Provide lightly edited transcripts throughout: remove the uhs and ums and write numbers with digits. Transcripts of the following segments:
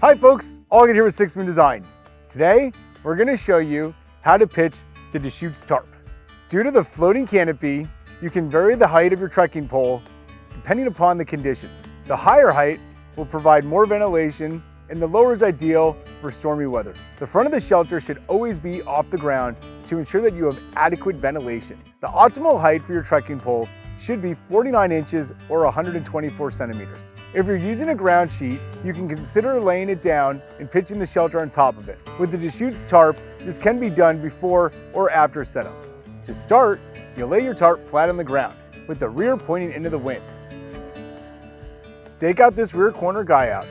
Hi folks, Allgood here with SixMoonDesigns. Today, we're going to show you how to pitch the Deschutes Tarp. Due to the floating canopy, you can vary the height of your trekking pole depending upon the conditions. The higher height will provide more ventilation and the lower is ideal for stormy weather. The front of the shelter should always be off the ground to ensure that you have adequate ventilation. The optimal height for your trekking pole should be 49 inches or 124 centimeters. If you're using a ground sheet, you can consider laying it down and pitching the shelter on top of it. With the Deschutes Tarp, this can be done before or after setup. To start, you'll lay your tarp flat on the ground with the rear pointing into the wind. Stake out this rear corner guy out.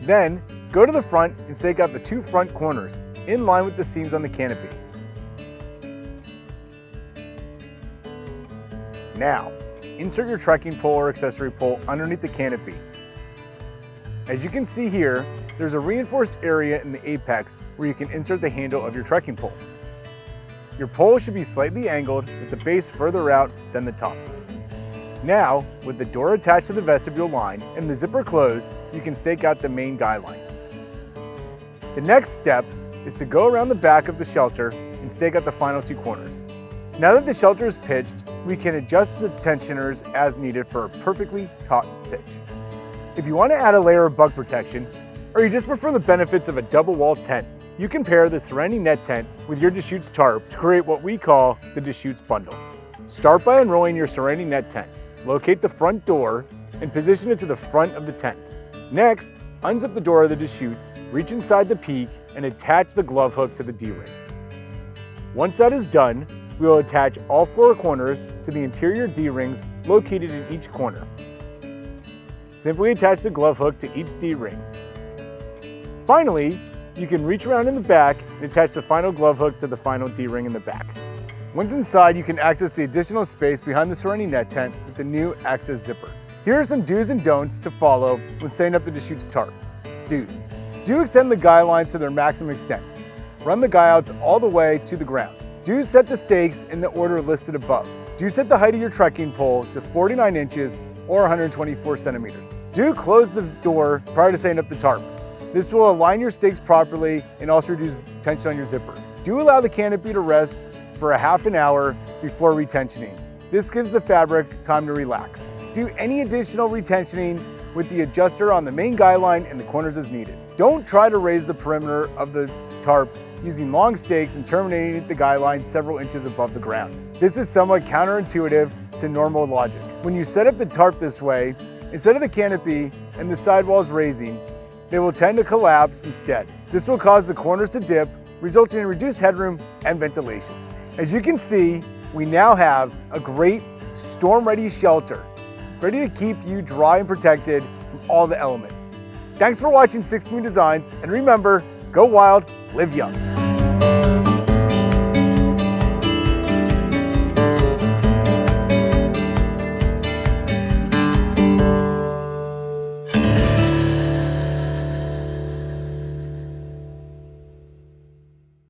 Then, go to the front and stake out the two front corners in line with the seams on the canopy. Now, insert your trekking pole or accessory pole underneath the canopy. As you can see here, there's a reinforced area in the apex where you can insert the handle of your trekking pole. Your pole should be slightly angled with the base further out than the top. Now, with the door attached to the vestibule line and the zipper closed, you can stake out the main guy line. The next step is to go around the back of the shelter and stake out the final two corners. Now that the shelter is pitched, we can adjust the tensioners as needed for a perfectly taut pitch. If you want to add a layer of bug protection, or you just prefer the benefits of a double wall tent, you can pair the surrounding net tent with your Deschutes Tarp to create what we call the Deschutes Bundle. Start by unrolling your surrounding net tent. Locate the front door and position it to the front of the tent. Next, unzip the door of the Deschutes, reach inside the peak, and attach the glove hook to the D-ring. Once that is done, we will attach all four corners to the interior D-rings located in each corner. Simply attach the glove hook to each D-ring. Finally, you can reach around in the back and attach the final glove hook to the final D-ring in the back. Once inside, you can access the additional space behind the surrounding net tent with the new access zipper. Here are some do's and don'ts to follow when setting up the Deschutes Tarp. Do's. Do extend the guy lines to their maximum extent. Run the guy outs all the way to the ground. Do set the stakes in the order listed above. Do set the height of your trekking pole to 49 inches or 124 centimeters. Do close the door prior to setting up the tarp. This will align your stakes properly and also reduce tension on your zipper. Do allow the canopy to rest for a half an hour before retensioning. This gives the fabric time to relax. Do any additional retensioning with the adjuster on the main guy line and the corners as needed. Don't try to raise the perimeter of the tarp using long stakes and terminating the guy line several inches above the ground. This is somewhat counterintuitive to normal logic. When you set up the tarp this way, instead of the canopy and the sidewalls raising, they will tend to collapse instead. This will cause the corners to dip, resulting in reduced headroom and ventilation. As you can see, we now have a great storm-ready shelter, ready to keep you dry and protected from all the elements. Thanks for watching SixMoonDesigns, and remember, go wild, live young.